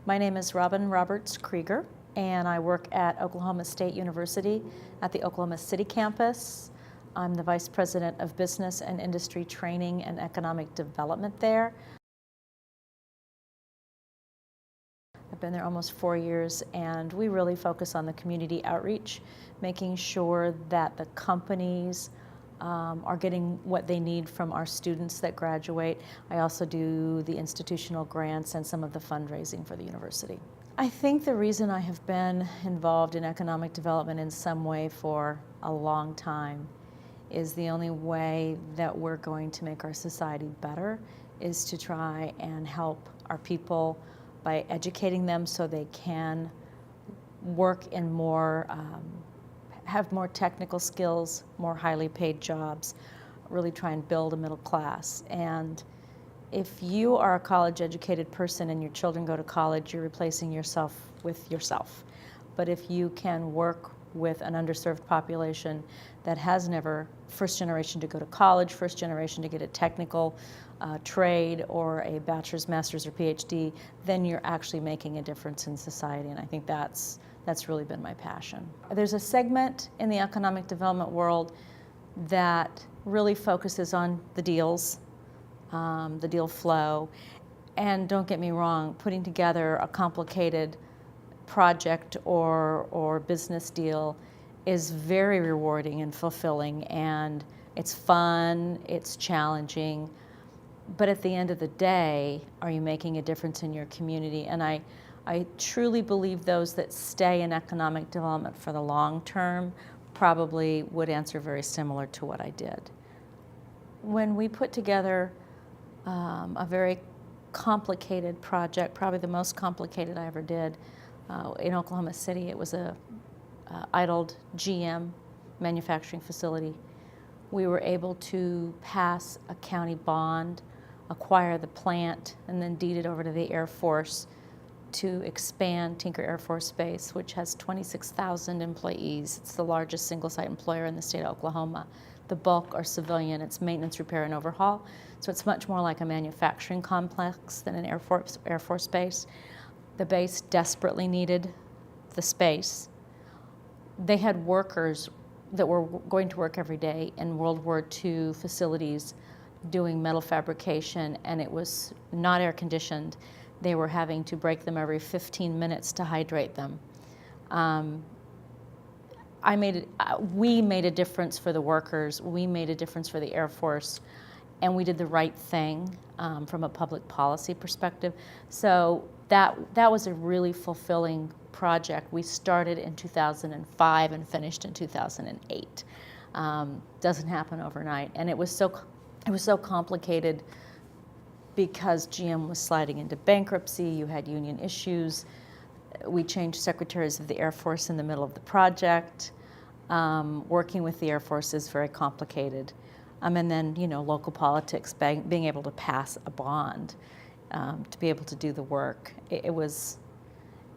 My name is Robin Roberts-Krieger, and I work at Oklahoma State University at the Oklahoma City campus. I'm the Vice President of Business and Industry Training and Economic Development there. I've been there almost 4 years, and we really focus on the community outreach, making sure that the companies are getting what they need from our students that graduate. I also do the institutional grants and some of the fundraising for the university. I think the reason I have been involved in economic development in some way for a long time is the only way that we're going to make our society better is to try and help our people by educating them so they can work in more have more technical skills, more highly paid jobs, really try and build a middle class. And if you are a college-educated person and your children go to college, you're replacing yourself with yourself. But if you can work with an underserved population that has never, first generation to go to college, first generation to get a technical trade or a bachelor's, master's, or PhD, then you're actually making a difference in society, and I think that's really been my passion. There's a segment in the economic development world that really focuses on the deals, the deal flow, and don't get me wrong, putting together a complicated project or business deal is very rewarding and fulfilling, and it's fun, it's challenging, but at the end of the day, are you making a difference in your community? And I truly believe those that stay in economic development for the long term probably would answer very similar to what I did. When we put together a very complicated project, probably the most complicated I ever did, in Oklahoma City, it was a idled GM manufacturing facility. We were able to pass a county bond, acquire the plant, and then deed it over to the Air Force to expand Tinker Air Force Base, which has 26,000 employees. It's the largest single-site employer in the state of Oklahoma. The bulk are civilian. It's maintenance, repair, and overhaul. So it's much more like a manufacturing complex than an Air Force base. The base desperately needed the space. They had workers that were going to work every day in World War II facilities doing metal fabrication, and it was not air conditioned. They were having to break them every 15 minutes to hydrate them. We made a difference for the workers, we made a difference for the Air Force, and we did the right thing from a public policy perspective. So that was a really fulfilling project. We started in 2005 and finished in 2008. Doesn't happen overnight, and it was so complicated because GM was sliding into bankruptcy. You had union issues. We changed secretaries of the Air Force in the middle of the project. Working with the Air Force is very complicated. And then, local politics, being able to pass a bond to be able to do the work. It was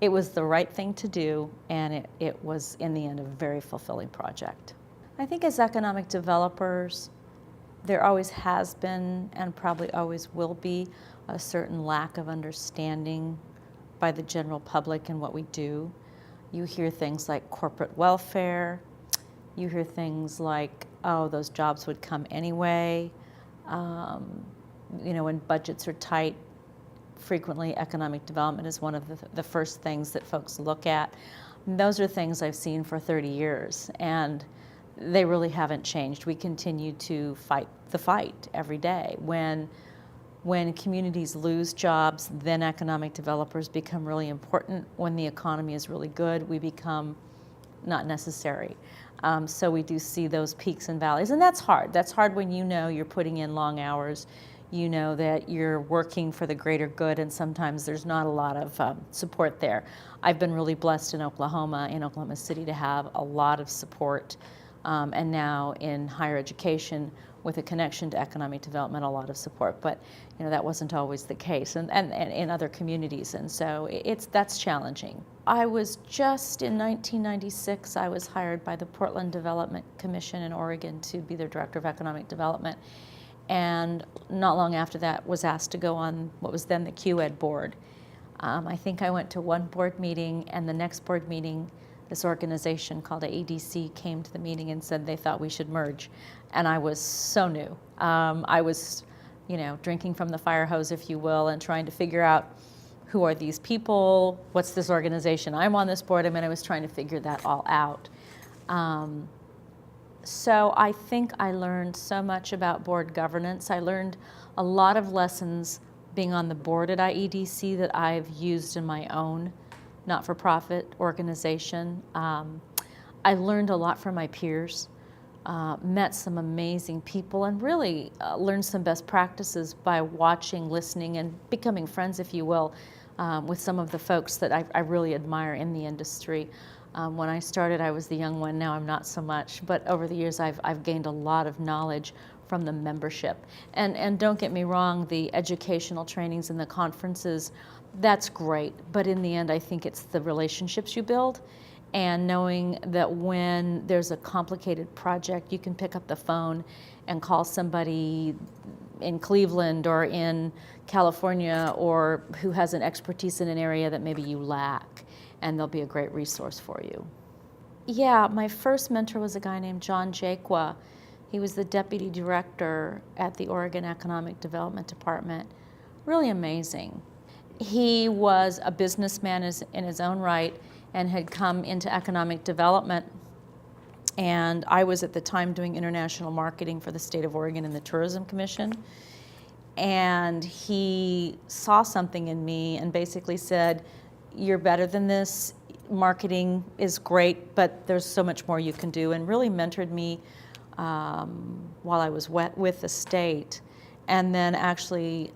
the right thing to do, and it was, in the end, a very fulfilling project. I think as economic developers, there always has been and probably always will be a certain lack of understanding by the general public in what we do. You hear things like corporate welfare. You hear things like, oh, those jobs would come anyway. When budgets are tight, frequently economic development is one of the first things that folks look at. And those are things I've seen for 30 years, and they really haven't changed. We continue to fight the fight every day. When communities lose jobs, then economic developers become really important. When the economy is really good, we become not necessary. So we do see those peaks and valleys, and that's hard. That's hard when you're putting in long hours, that you're working for the greater good, and sometimes there's not a lot of support there. I've been really blessed in Oklahoma City, to have a lot of support. And now in higher education, with a connection to economic development, a lot of support. But that wasn't always the case, and in other communities, and so that's challenging. I was just in 1996, I was hired by the Portland Development Commission in Oregon to be their Director of Economic Development, and not long after that was asked to go on what was then the QED board. I think I went to one board meeting, and the next board meeting, this organization called AEDC came to the meeting and said they thought we should merge. And I was so new. I was, drinking from the fire hose, if you will, and trying to figure out who are these people, what's this organization, I'm on this board. I was trying to figure that all out. So I think I learned so much about board governance. I learned a lot of lessons being on the board at IEDC that I've used in my own not-for-profit organization. I learned a lot from my peers, met some amazing people, and really learned some best practices by watching, listening, and becoming friends, if you will, with some of the folks that I really admire in the industry. When I started, I was the young one. Now I'm not so much. But over the years, I've gained a lot of knowledge from the membership. And don't get me wrong, the educational trainings and the conferences, that's great. But in the end, I think it's the relationships you build, and knowing that when there's a complicated project, you can pick up the phone and call somebody in Cleveland or in California, or who has an expertise in an area that maybe you lack, and they'll be a great resource for you. Yeah, my first mentor was a guy named John Jaquia. He was the deputy director at the Oregon Economic Development Department. Really amazing. He was a businessman in his own right and had come into economic development. And I was at the time doing international marketing for the state of Oregon and the Tourism Commission. And he saw something in me and basically said, "You're better than this. Marketing is great, but there's so much more you can do," and really mentored me while I was with the state. And then actually,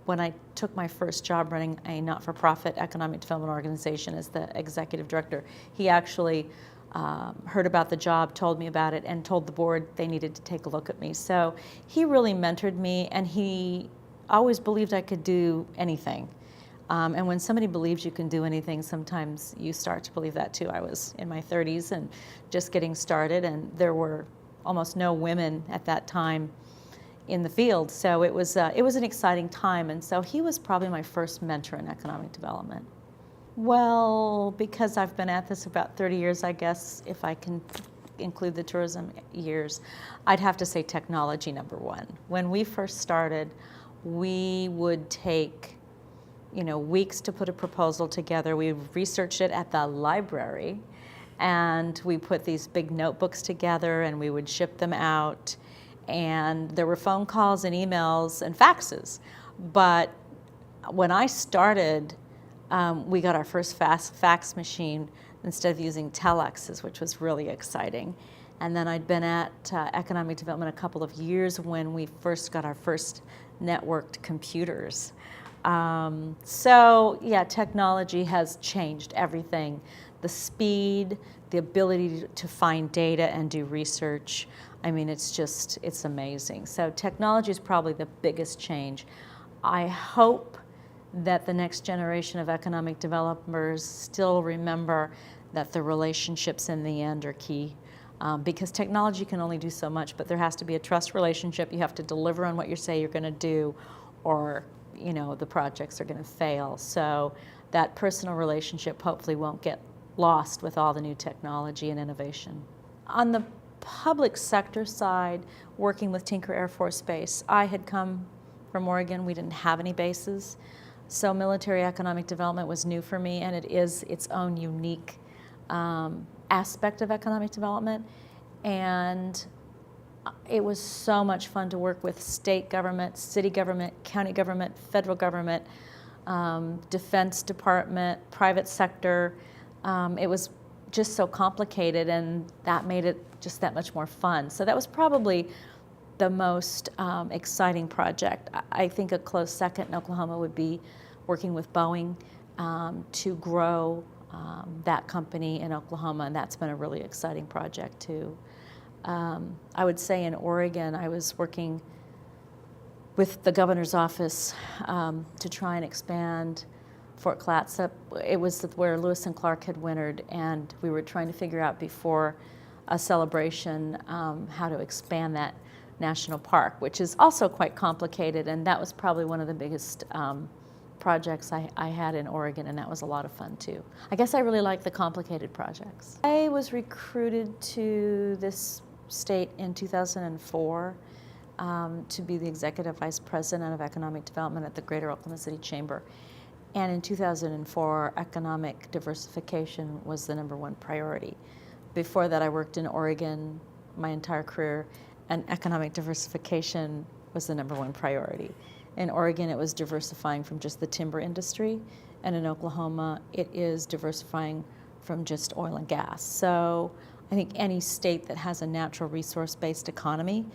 when I took my first job running a not-for-profit economic development organization as the executive director, he actually heard about the job, told me about it, and told the board they needed to take a look at me. So he really mentored me, and he always believed I could do anything. And when somebody believes you can do anything, sometimes you start to believe that too. I was in my 30s and just getting started, and there were almost no women at that time in the field. So it was an exciting time, and so he was probably my first mentor in economic development. Well, because I've been at this about 30 years, I guess, if I can include the tourism years, I'd have to say technology, number one. When we first started, we would take weeks to put a proposal together. We researched it at the library, and we put these big notebooks together, and we would ship them out. And there were phone calls and emails and faxes. But when I started, we got our first fax machine instead of using telexes, which was really exciting. And then I'd been at economic development a couple of years when we first got our first networked computers. So yeah, technology has changed everything. The speed, the ability to find data and do research. It's amazing. So technology is probably the biggest change. I hope that the next generation of economic developers still remember that the relationships in the end are key. Because technology can only do so much, but there has to be a trust relationship. You have to deliver on what you say you're going to do, or the projects are going to fail. So that personal relationship hopefully won't get lost with all the new technology and innovation. On the public sector side, working with Tinker Air Force Base, I had come from Oregon. We didn't have any bases. So military economic development was new for me, and it is its own unique aspect of economic development. And it was so much fun to work with state government, city government, county government, federal government, Defense Department, private sector. It was just so complicated, and that made it just that much more fun. So that was probably the most exciting project. I think a close second in Oklahoma would be working with Boeing to grow that company in Oklahoma, and that's been a really exciting project too. I would say in Oregon, I was working with the governor's office to try and expand Fort Clatsop. It was where Lewis and Clark had wintered, and we were trying to figure out before a celebration how to expand that national park, which is also quite complicated, and that was probably one of the biggest projects I had in Oregon, and that was a lot of fun too. I guess I really like the complicated projects. I was recruited to this state in 2004 to be the Executive Vice President of Economic Development at the Greater Oklahoma City Chamber. And in 2004, economic diversification was the #1 priority. Before that, I worked in Oregon my entire career, and economic diversification was the #1 priority. In Oregon, it was diversifying from just the timber industry, and in Oklahoma, it is diversifying from just oil and gas. So I think any state that has a natural resource-based economy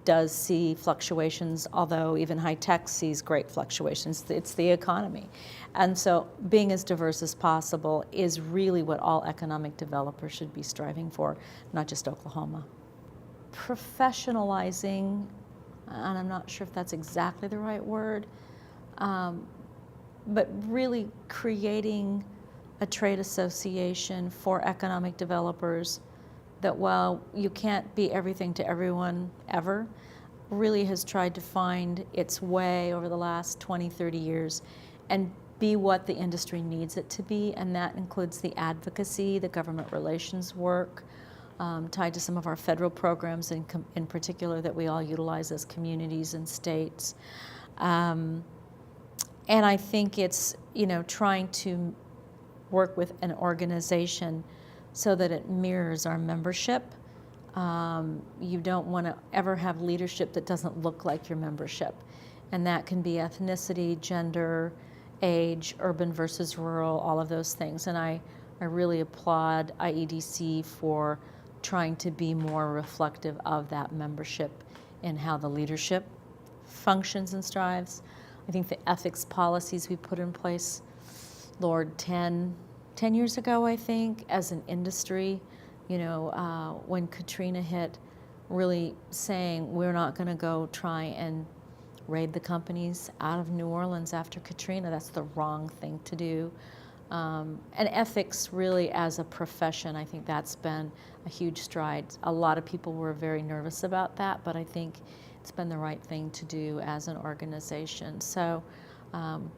does see fluctuations, although even high tech sees great fluctuations. It's the economy. And so being as diverse as possible is really what all economic developers should be striving for, not just Oklahoma. Professionalizing, and I'm not sure if that's exactly the right word, but really creating a trade association for economic developers that, while you can't be everything to everyone ever, really has tried to find its way over the last 20, 30 years and be what the industry needs it to be, and that includes the advocacy, the government relations work, tied to some of our federal programs in particular that we all utilize as communities and states. And I think it's, trying to work with an organization so that it mirrors our membership. You don't want to ever have leadership that doesn't look like your membership. And that can be ethnicity, gender, age, urban versus rural, all of those things. And I really applaud IEDC for trying to be more reflective of that membership in how the leadership functions and strives. I think the ethics policies we put in place, Lord, 10 years ago, I think, as an industry, when Katrina hit, really saying we're not going to go try and raid the companies out of New Orleans after Katrina. That's the wrong thing to do. And ethics really as a profession, I think that's been a huge stride. A lot of people were very nervous about that, but I think it's been the right thing to do as an organization. So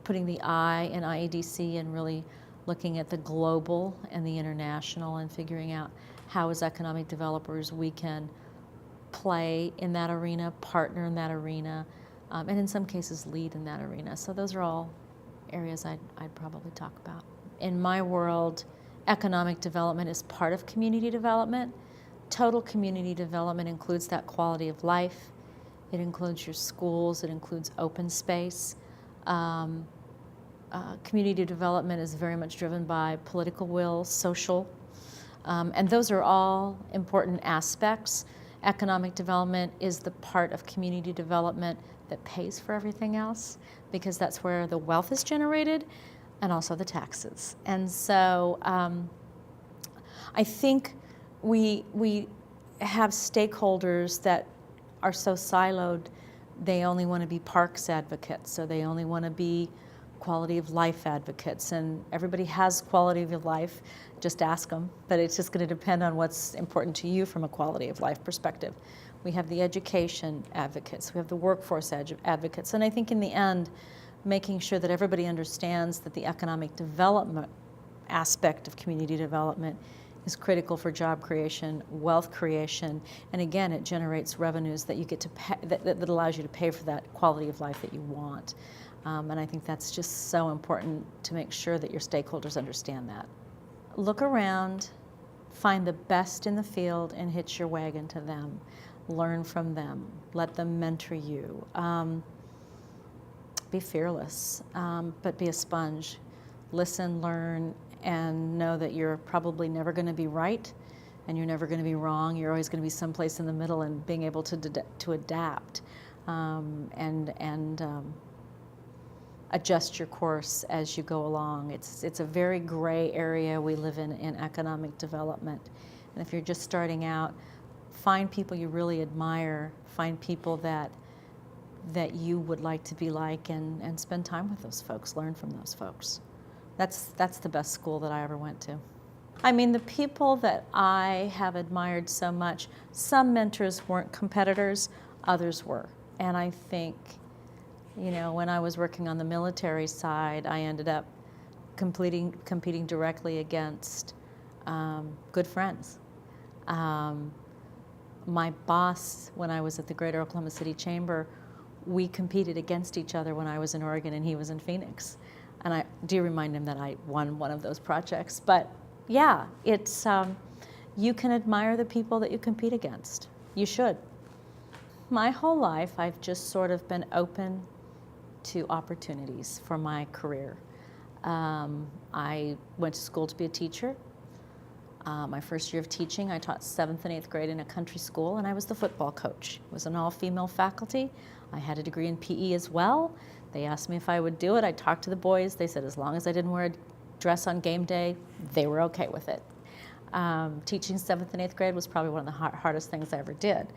putting the I in IEDC and really looking at the global and the international and figuring out how as economic developers we can play in that arena, partner in that arena, and in some cases lead in that arena. So those are all areas I'd probably talk about. In my world, economic development is part of community development. Total community development includes that quality of life. It includes your schools. It includes open space. Community development is very much driven by political will, social, and those are all important aspects. Economic development is the part of community development that pays for everything else, because that's where the wealth is generated and also the taxes. And so I think we have stakeholders that are so siloed, they only want to be parks advocates, or they only want to be quality of life advocates, and everybody has quality of life, just ask them, but it's just going to depend on what's important to you from a quality of life perspective. We have the education advocates, we have the workforce advocates, and I think in the end, making sure that everybody understands that the economic development aspect of community development is critical for job creation, wealth creation, and again, it generates revenues that you get to pay, that allows you to pay for that quality of life that you want. And I think that's just so important to make sure that your stakeholders understand that. Look around, find the best in the field and hitch your wagon to them. Learn from them, let them mentor you. Be fearless, but be a sponge. Listen, learn, and know that you're probably never going to be right and you're never going to be wrong. You're always going to be someplace in the middle, and being able to adapt and adjust your course as you go along. It's a very gray area we live in economic development. And if you're just starting out, find people you really admire, find people that you would like to be like, and spend time with those folks, learn from those folks. That's the best school that I ever went to. I mean, the people that I have admired so much, some mentors weren't competitors, others were. And I think You know, when I was working on the military side, I ended up competing directly against good friends. My boss, when I was at the Greater Oklahoma City Chamber, we competed against each other when I was in Oregon and he was in Phoenix. And I do remind him that I won one of those projects. But yeah, it's, you can admire the people that you compete against. You should. My whole life, I've just sort of been open to opportunities for my career. I went to school to be a teacher. My first year of teaching, I taught 7th and 8th grade in a country school, and I was the football coach. It was an all-female faculty. I had a degree in PE as well. They asked me if I would do it. I talked to the boys. They said as long as I didn't wear a dress on game day, they were okay with it. Teaching 7th and 8th grade was probably one of the hardest things I ever did.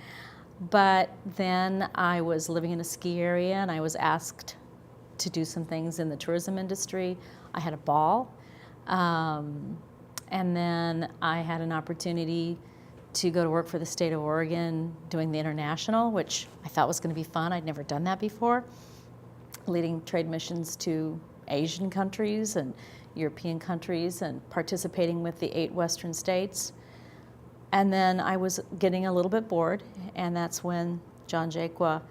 But then I was living in a ski area, and I was asked to do some things in the tourism industry. I had a ball. And then I had an opportunity to go to work for the state of Oregon doing the international, which I thought was going to be fun. I'd never done that before, leading trade missions to Asian countries and European countries and participating with the 8 Western states. And then I was getting a little bit bored, and that's when John Jaquia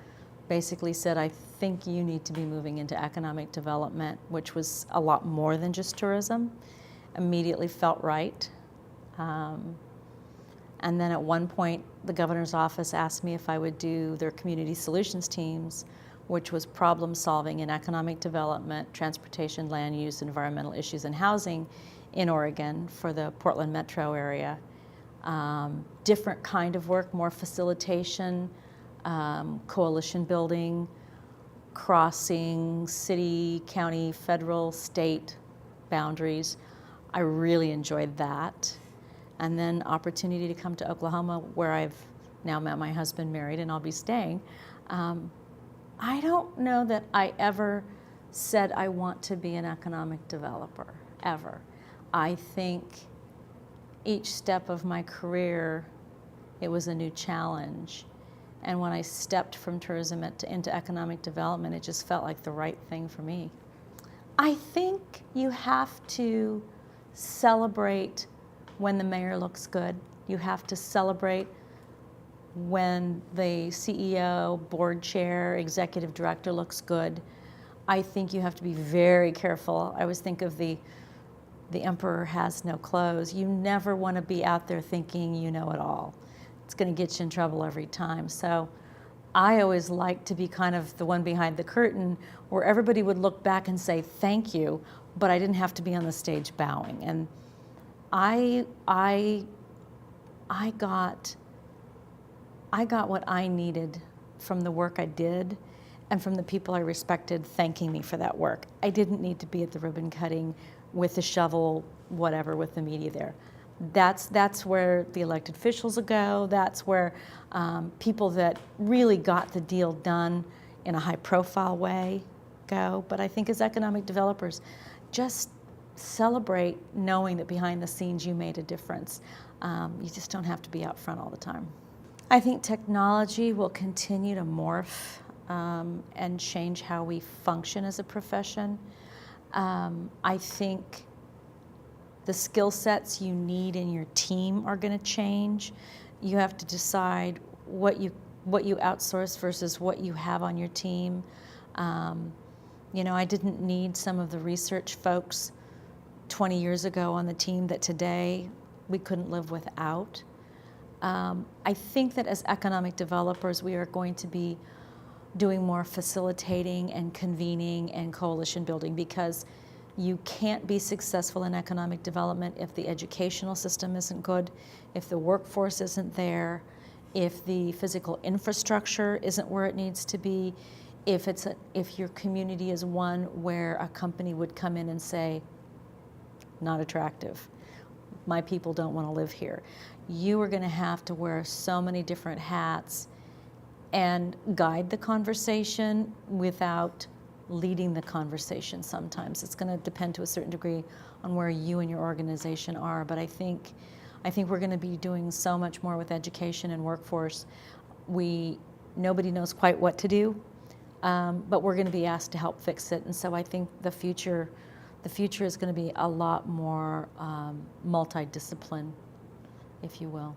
basically said, I think you need to be moving into economic development, which was a lot more than just tourism. Immediately felt right. And then at one point, the governor's office asked me if I would do their community solutions teams, which was problem solving in economic development, transportation, land use, environmental issues, and housing in Oregon for the Portland metro area. Different kind of work, more facilitation, coalition building, crossing city, county, federal, state boundaries. I really enjoyed that. And then opportunity to come to Oklahoma, where I've now met my husband, married, and I'll be staying. I don't know that I ever said I want to be an economic developer, ever. I think each step of my career, it was a new challenge. And when I stepped from tourism into economic development, it just felt like the right thing for me. I think you have to celebrate when the mayor looks good. You have to celebrate when the CEO, board chair, executive director looks good. I think you have to be very careful. I always think of the emperor has no clothes. You never want to be out there thinking you know it all. It's going to get you in trouble every time. So I always like to be kind of the one behind the curtain where everybody would look back and say thank you, but I didn't have to be on the stage bowing. And I got what I needed from the work I did and from the people I respected thanking me for that work. I didn't need to be at the ribbon cutting with the shovel, whatever, with the media there. That's where the elected officials will go. That's where people that really got the deal done in a high-profile way go. But I think as economic developers, just celebrate knowing that behind the scenes you made a difference. You just don't have to be out front all the time. I think technology will continue to morph and change how we function as a profession. I think the skill sets you need in your team are going to change. You have to decide what you outsource versus what you have on your team. You know, I didn't need some of the research folks 20 years ago on the team that today we couldn't live without. I think that as economic developers, we are going to be doing more facilitating and convening and coalition building, because you can't be successful in economic development if the educational system isn't good, if the workforce isn't there, if the physical infrastructure isn't where it needs to be, if your community is one where a company would come in and say, not attractive, my people don't want to live here. You are going to have to wear so many different hats and guide the conversation without leading the conversation sometimes. It's going to depend to a certain degree on where you and your organization are, but I think we're going to be doing so much more with education and workforce. Nobody knows quite what to do. but we're going to be asked to help fix it. And so I think the future is going to be a lot more multidiscipline, if you will.